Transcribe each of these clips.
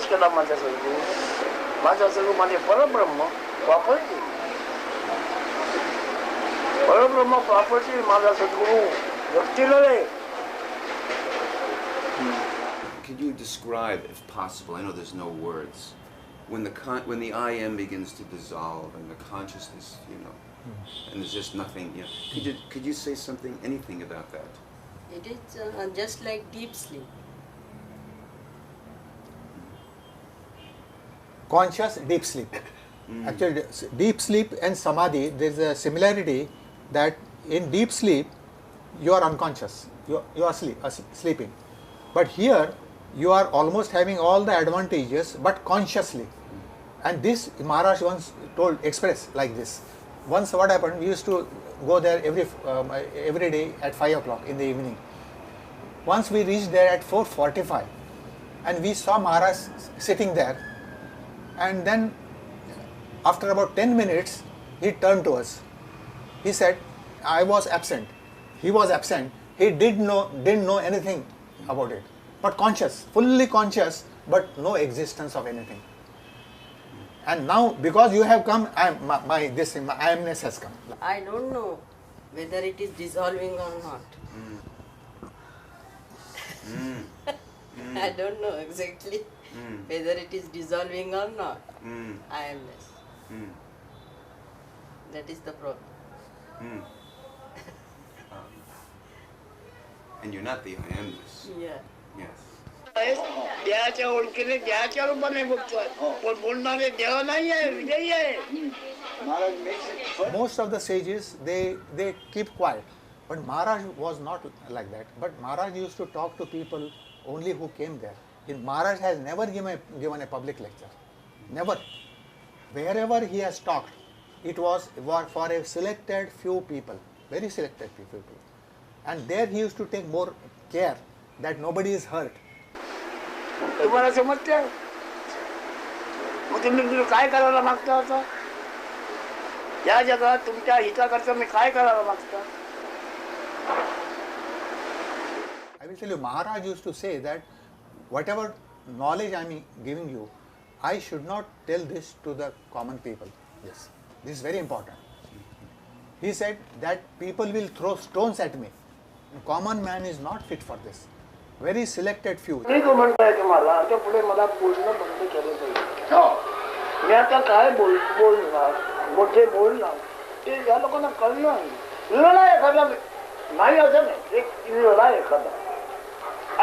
केला माझा सद्गुरू. माझा सद्गुरू माझे परब्रह्म प्रॉपर्टी. परब्रह्म प्रॉपर्टी माझा सद्गुरू व्यक्तीला. Could you describe, if possible, I know there's no words, when the I am begins to dissolve and the consciousness, and there's just nothing, could you say something, anything about that? It is just like deep sleep. Conscious deep sleep. Actually, deep sleep and samadhi, there is a similarity that in deep sleep you are unconscious, you are sleeping, but here you are almost having all the advantages but consciously. And this Maharaj once expressed like this. Once what happened, we used to go there every day at 5 o'clock in the evening. Once we reached there at 4:45 and we saw Maharaj sitting there, and then after about 10 minutes he turned to us. He said, I was absent. He was absent. He didn't know anything about it, but conscious, fully conscious, but no existence of anything. And now because you have come, my I-amness has come. I don't know whether it is dissolving or not. I don't know exactly whether it is dissolving or not. I am less. That is the problem. And you're not the I amness. Yeah. Yes. देहाच्या ओळखीने देहाच्या रूपाने बघतोय, पण बोलणारे देह नाही आहे, विजयी आहे. Most of the sages they keep quiet, but Maharaj was not like that. But Maharaj used to talk to people only who came there. Maharaj has never given a public lecture, never. Wherever he has talked, it was for a selected few people, very selected few people, and there he used to take more care that nobody is hurt. तुम्हाला समजते? मग तुम्ही काय करायला मागता आता? या जगात तुमच्या हिताकरता मी काय करायला मागता? I will tell you, Maharaj used to say that whatever knowledge I am giving you, I should not tell this to the common people. Yes, this is very important. He said that people will throw stones at me. A common man is not fit for this. Very selected few. मी तो म्हणतोय तुम्हाला, आता पुढे मला बोलणं बंद केलं पाहिजे. मी आता काय बोलणार, मोठे बोलणार, ते या लोकांना कळणार नाही. लिहिला एखादा नाही असं नाही, एक लिहिला एखादा.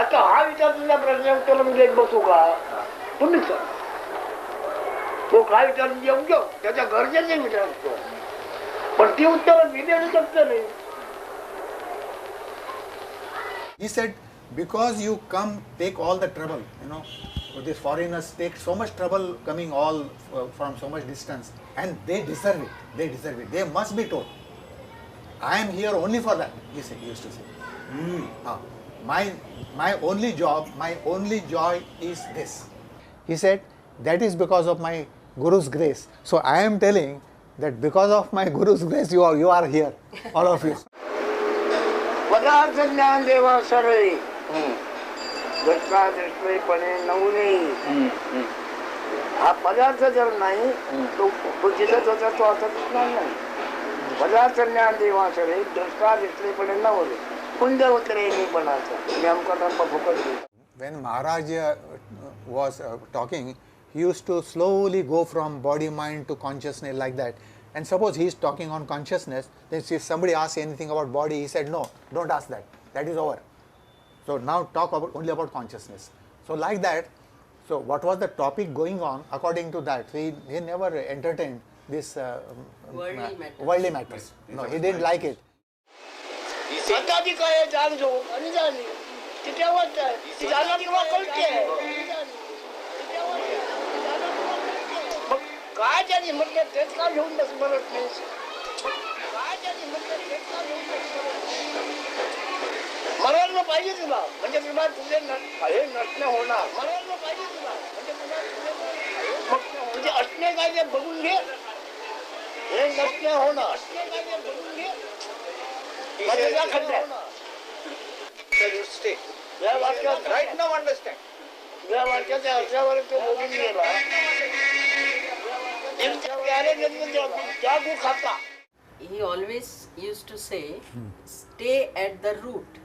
आता हा विचार तुझ्या प्रश्न उत्तर मी देत बसू का? तुम्हीच तो काय विचार येऊ घेऊ, त्याच्या गरजेचे विचार असतो, पण ती उत्तर मी देऊ शकतो नाही. He said, because you come, take all the trouble, these foreigners take so much trouble coming all from so much distance, and they deserve it. They deserve it. They must be told. I am here only for that. He used to say. My only job, my only joy is this. He said, that is because of my Guru's grace. So I am telling that because of my Guru's grace, you are here, all of you. पदार्थ ज्ञान देवा सरळे दृष्टादृष्टपणे नवले. हा पदार्थ जर नाही तो जिथं होता तो आता दिसणार नाही. पदार्थ ज्ञान देवा सरळे दृष्टादृष्टपणे नवले. कुंड उतरे निपणाचा नेमका फुकट. When Maharaj was talking, he used to slowly go from body, mind to consciousness like that. And suppose he is talking on consciousness, then if somebody asks anything about body, he said, no, don't ask that. That is over. So now talk only about consciousness. So like that, so what was the topic going on according to that? He never entertained this worldly matters. No, he didn't like it. आता ती काय जाण जो आणि जाणी ती तेव्हाच आहे. ती जाणं किंवा कळते. मग काय जाणी म्हटलं तेच का घेऊन बस म्हणत नाही. काय जाणी म्हटलं तेच का घेऊन बस म्हणत नाही. मरायला पाहिजे तुला, म्हणजे तुला तुझे हे नसणे होणार. मरायला पाहिजे तुला, म्हणजे तुला मग तुझे असणे काय ते बघून घे. हे नसणे होणार, असणे काय ते बघून घे. So you stay. Right now understand. या वर्षाच्या अर्ध्यावर तो बोलून गेला जागू खाता. He always used to say, stay at the root.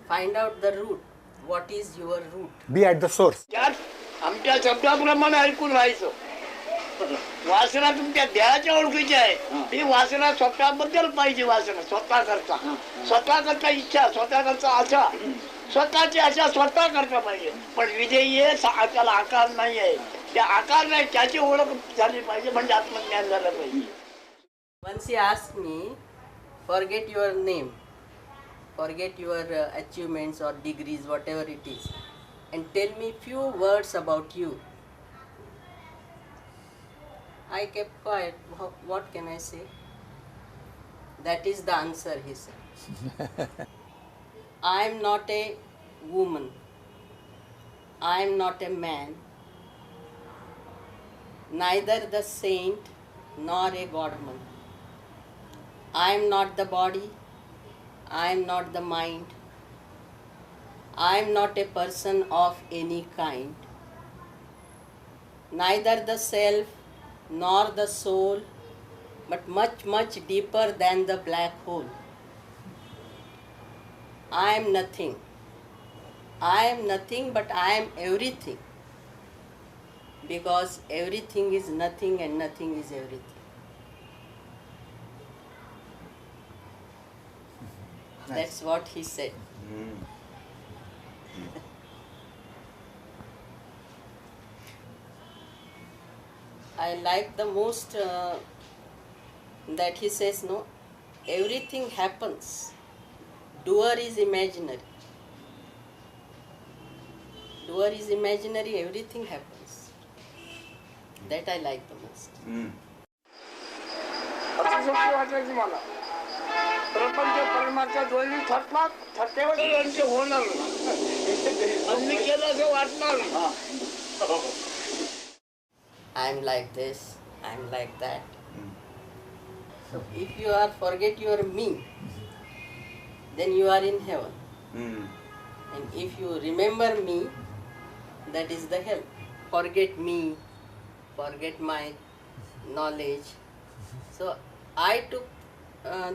Find out the root. What is your root? Be at the source. त्यात आमच्या शब्दाप्रमाणे ऐकून राहायचं. वासना तुमच्या देहाच्या ओळखीची आहे. ही वासना स्वतःबद्दल पाहिजे. वासना स्वतः करता, स्वतः करता इच्छा, स्वतः करता आशा, स्वतःची आशा स्वतः करता पाहिजे. पण विजयी आहे, त्याला आकार नाही आहे. त्या आकार नाही, त्याची ओळख झाली पाहिजे, म्हणजे आत्मज्ञान झालं पाहिजे. Once he asked me, forget your name, forget your achievements or degrees, whatever it is, and tell me few words about you. I kept quiet. What can I say? That is the answer, he said. I am not a woman. I am not a man. Neither the saint nor a godman. I am not the body. I am not the mind. I am not a person of any kind. Neither the self nor the soul, but much, much deeper than the black hole. I am nothing. I am nothing, but I am everything. Because everything is nothing and nothing is everything. Nice. That's what he said. I like the most that he says, no, everything happens. Doer is imaginary. Doer is imaginary, everything happens. That I like the most. अतिशयोक्ती वाटायची मला. प्रपंच परमार्थ दोन्ही थकतात, थकेवर त्यांचे होणार नाही. मी केलं असं वाटणार नाही. I'm like this, I'm like that. So if you are forget your me, then you are in heaven. And if you remember me, that is the hell. Forget me, forget my knowledge. So I took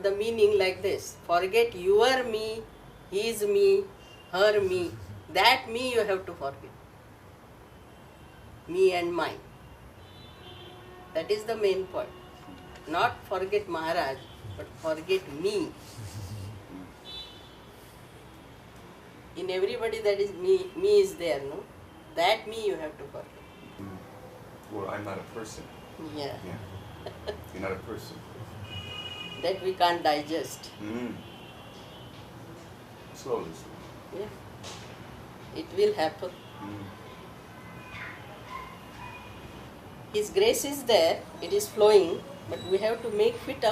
the meaning like this. Forget your me, his me, her me. That me you have to forget. Me and mine. That is the main point. Not forget Maharaj, but forget me. In everybody that is me is there, no? That me you have to forget. Well, I'm not a person. Yeah. You're not a person. That we can't digest. Slowly. Yeah. It will happen. His grace is there, it is flowing, but we have to make fit.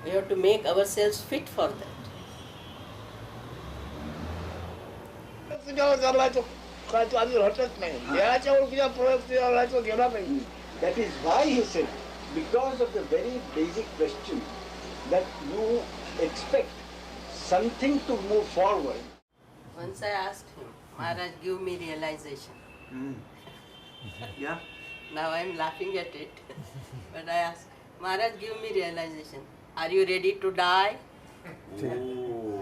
We have to make ourselves fit for that. तुझ्यावर चाललायचो काय तू आधी हटत नाही. देहाच्या ओळखीचा प्रयोग तुझ्या राहायचो गेला पाहिजे. That is why he said, because of the very basic question that you expect something to move forward. Once I asked him, Maharaj, give me realization. Yeah. Now I am laughing at it. But I asked, Maharaj, give me realization. Are you ready to die?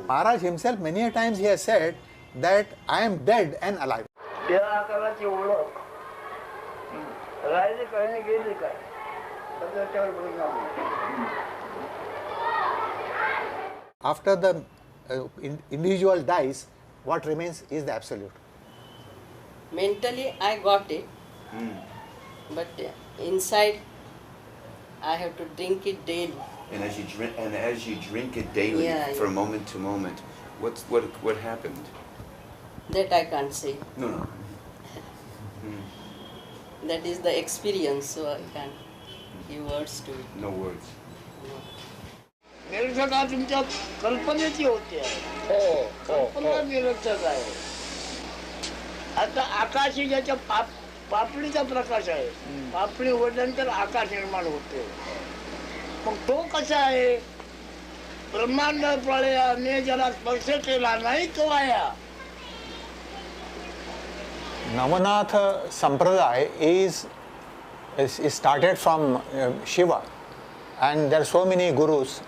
Maharaj himself many a times he has said that I am dead and alive. देह आकाराची ओळख राहिली काय नाही गेली काय त्याच्यावर परिणाम होतो. After the individual dies, what remains is the absolute. Mentally I got it. But inside I have to drink it daily. And as you drink it daily, from moment to moment, what happened? That I can't say. No. That is the experience, so I can't give words to it. No words. No. निरर्थकता तुमच्या कल्पनेची होते. कल्पना निरर्थक आहे. आता आकाश ही ज्याच्या पापडीचा प्रकाश आहे. पापडी उघडल्यानंतर आकाश निर्माण होते. मग तो कसा आहे ब्रह्मांड प्रलयाने ज्याला स्पर्श केला नाही तो आया. Navanatha Sampradaya is started from Shiva, and there are so many gurus,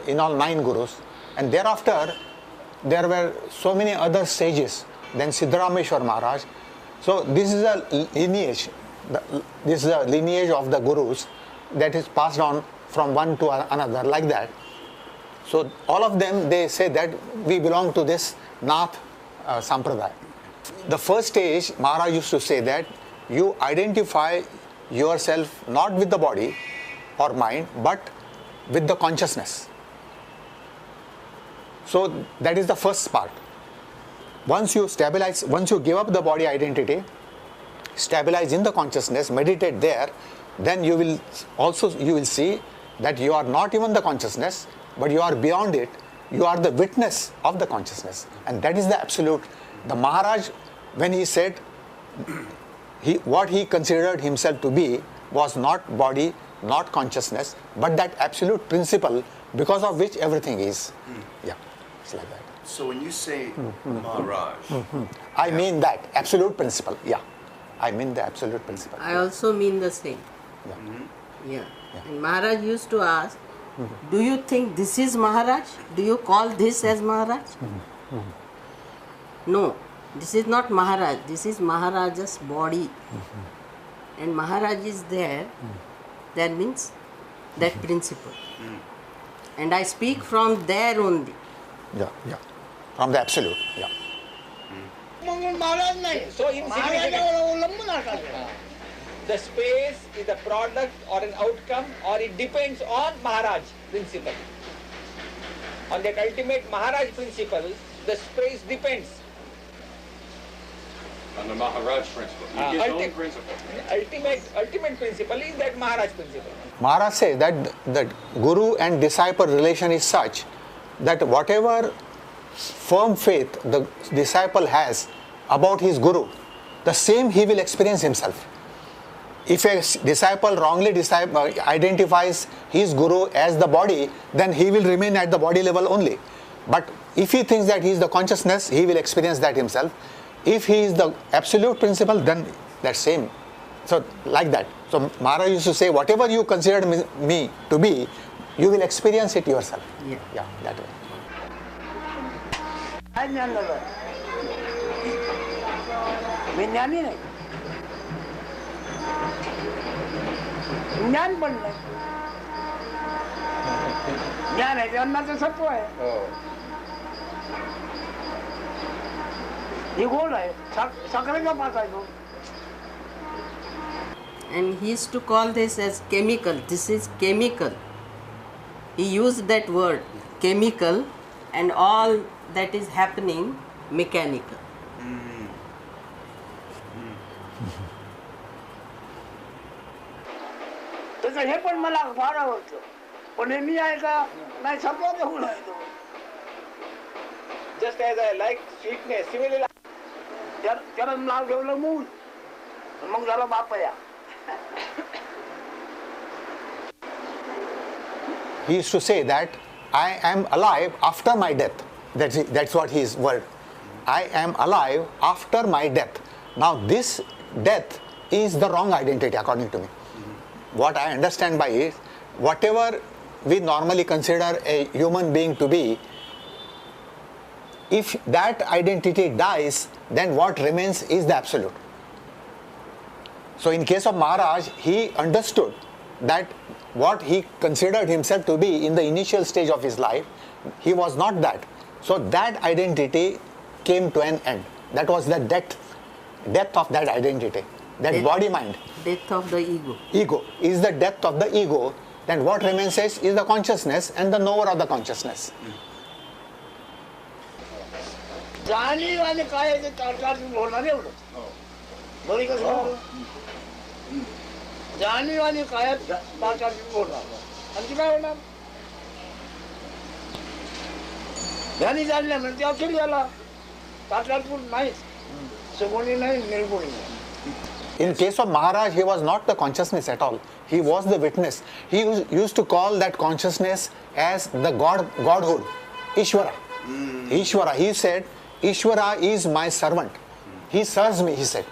in all 9 gurus, and thereafter there were so many other sages, then Siddharameshwar Maharaj. So this is a lineage, this is a lineage of the gurus that is passed on from one to another, like that. So all of them, they say that we belong to this Nath Sampradaya. The first stage, Maharaj used to say that you identify yourself not with the body or mind, but with the consciousness. So that is the first part. Once you stabilize, once you give up the body identity, stabilize in the consciousness, meditate there, then you will see that you are not even the consciousness, but you are beyond it. You are the witness of the consciousness, and that is the absolute. The Maharaj, when he said what he considered himself to be was not body, not consciousness, but that absolute principle because of which everything is. Yeah, it's like that. So when you say Maharaj, I mean that absolute principle. Yeah, I mean the absolute principle. I also mean the same. Yeah. Yeah. And Maharaj used to ask, do you think this is Maharaj? Do you call this as Maharaj? No, this is not Maharaj. This is Maharaja's body. And Maharaj is there. That means that principle. And I speak from there only. Yeah, yeah. From the absolute. Yeah. मग महाराज नाही. So insignificant. महाराजावर अवलंबून असतात. The space is a product or an outcome, or it depends on Maharaj principle. On that ultimate Maharaj principle, the space depends. On the Maharaj principle. His own principle. Ultimate principle is that Maharaj principle. Maharaj says that the guru and disciple relation is such that whatever firm faith the disciple has about his guru, the same he will experience himself. If a disciple wrongly identifies his guru as the body, then he will remain at the body level only. But if he thinks that he is the consciousness, he will experience that himself. If he is the absolute principle, then that same. So like that. So Maharaj used to say, whatever you consider me to be, you will experience it yourself. Yeah. Yeah, that way. काय ज्ञान झालं? मी ज्ञानी नाही. ज्ञान पण नाही. ज्ञान आहे ते अन्नाचं सत्व आहे. ही गोड आहे. साखरेचा पास आहे तो. And he used to call this as chemical. This is chemical. He used that word, chemical, and all that is happening mechanical. तसं हे पण मला फार आवडतं. पण हे मी आहे का? नाही सत्वाचा गुण आहे तो. Just as I like sweetness, similarly त्याला नाव ठेवलं मूल. मग झालं बापया. He used to say that I am alive after my death. That's what his word. I am alive after my death. Now this death is the wrong identity according to me. What I understand by it, whatever we normally consider a human being to be, if that identity dies, then what remains is the absolute. So in case of Maharaj, he understood that what he considered himself to be in the initial stage of his life, he was not that. So that identity came to an end. That was the death of that identity, that body mind. Death of the ego. Ego is the death of the ego. Then what remains is the consciousness and the knower of the consciousness. जाणीव आणि काय आहे ते तारकार बोलणार एवढं. बरी कसं जाणीव आणि काय तारकार बोलणार. आणखी काय होणार? ध्यानी जाणल्या म्हणजे अखेर झाला. तारकार नाहीच. सगुणी नाही, निर्गुणी नाही. In case of Maharaj, he was not the consciousness at all. He was the witness. He used to call that consciousness as the Godhood, Ishvara. Ishvara. He said, Ishvara is my servant. He serves me, he said.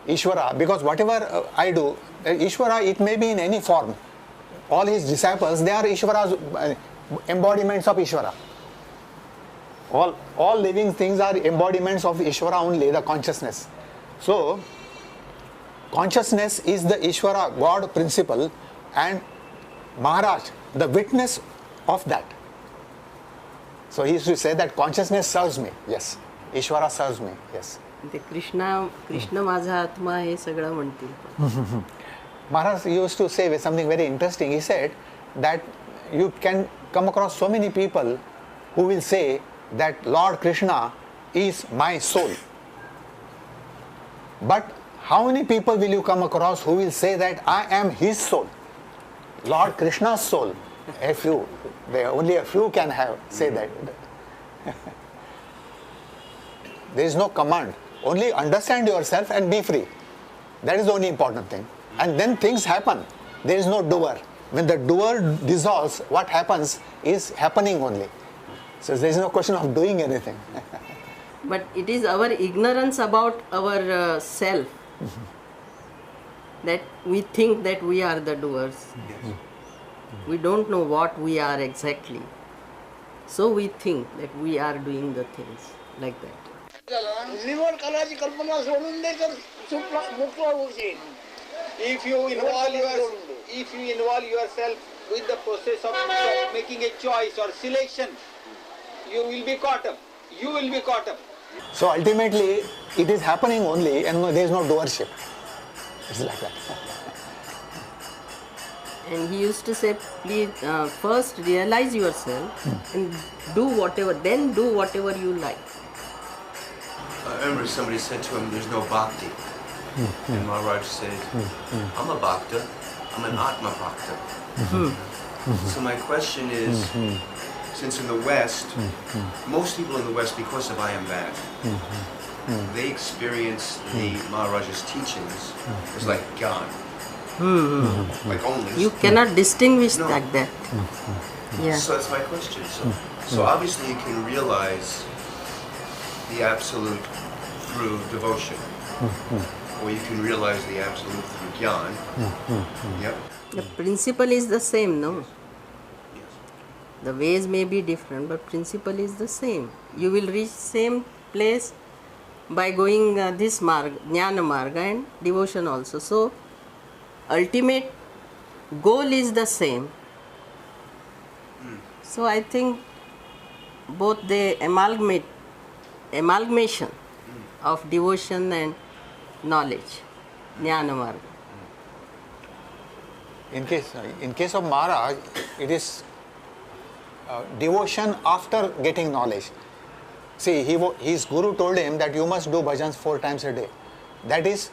Ishvara, because whatever I do, Ishvara, it may be in any form. All his disciples, they are Ishvara's embodiments of Ishvara. All living things are embodiments of Ishvara only, the consciousness. So, consciousness is the Ishvara, God principle, and Maharaj, the witness of that. So he used to say that consciousness serves me. Yes. Ishvara serves me. Yes. ते कृष्ण माझा आत्मा हे सगळं म्हणतील. Maharaj used to say something very interesting. He said that you can come across so many people who will say that Lord Krishna is my soul. But how many people will you come across who will say that I am his soul? Lord Krishna's soul. A few. Only a few can say that. There is no command. Only understand yourself and be free. That is the only important thing. And then things happen. There is no doer. When the doer dissolves, what happens is happening only. So there is no question of doing anything. But it is our ignorance about our self that we think that we are the doers. We don't know what we are exactly. So we think that we are doing the things like that. निवड करायची कल्पना सोडून दे तर मोकळा होशील. If you involve yourself with the process of making a choice or selection, you will be caught up. You will be caught up. So ultimately, it is happening only and there is no doership. It's like that. And he used to say, please first realize yourself and then do whatever you like. I remember somebody said to him, there's no bhakti. And Maharaj said, I'm a bhakta. I'm an Atma bhakta. So my question is, since in the West, most people in the West, because of I am that, they experience the Maharaj's teachings as like God. Like only. You cannot distinguish like that. Yeah. So that's my question. So obviously you can realize the absolute through devotion. Or you can realize the absolute through jnana. Yep. The principle is the same, no? Yes. The ways may be different, but principle is the same. You will reach same place by going this marga, jnana marga, and devotion also. So, ultimate goal is the same. So I think both the amalgamation of devotion and knowledge, jnana marga. In case of Maharaj, it is devotion after getting knowledge. See, his guru told him that you must do bhajans 4 times a day. That is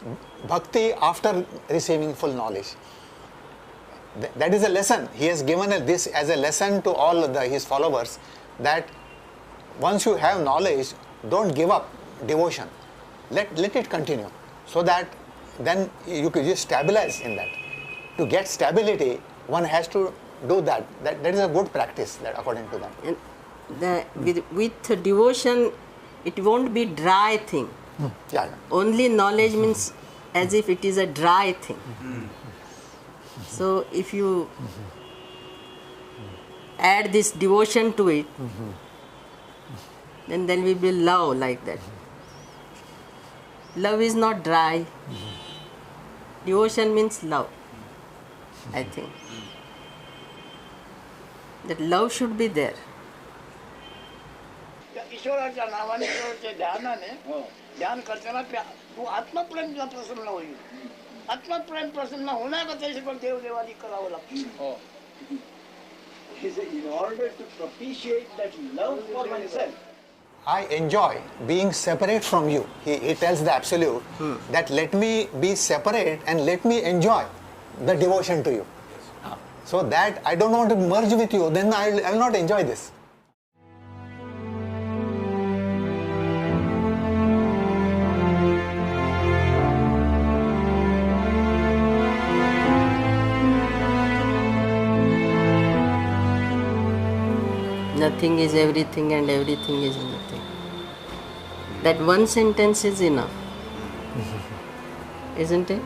bhakti after receiving full knowledge. That is a lesson. He has given this as a lesson to all his followers, that once you have knowledge, don't give up devotion. Let it continue, so that then you could just stabilize in that. To get stability, one has to do that. That is a good practice, that according to them. And with devotion, it won't be dry thing. Yeah. Only knowledge means as if it is a dry thing. So if you add this devotion to it, then there will be love like that. Love is not dry. Devotion means love, I think. That love should be there. ईश्वराच्या नावाने ईश्वराच्या ध्यानाने ध्यान करताना तू आत्मप्रेमला प्रसन्न होईल. आत्मप्रेम प्रसन्न होण्याचा त्याच्यावर देवदेवादी करावं लागतं. In order to propitiate that love for myself, I enjoy being separate from you. He tells the Absolute that let me be separate and let me enjoy the devotion to you. So that I don't want to merge with you, then I will not enjoy this. nothing is everything and everything is nothing. That one sentence is enough, isn't it?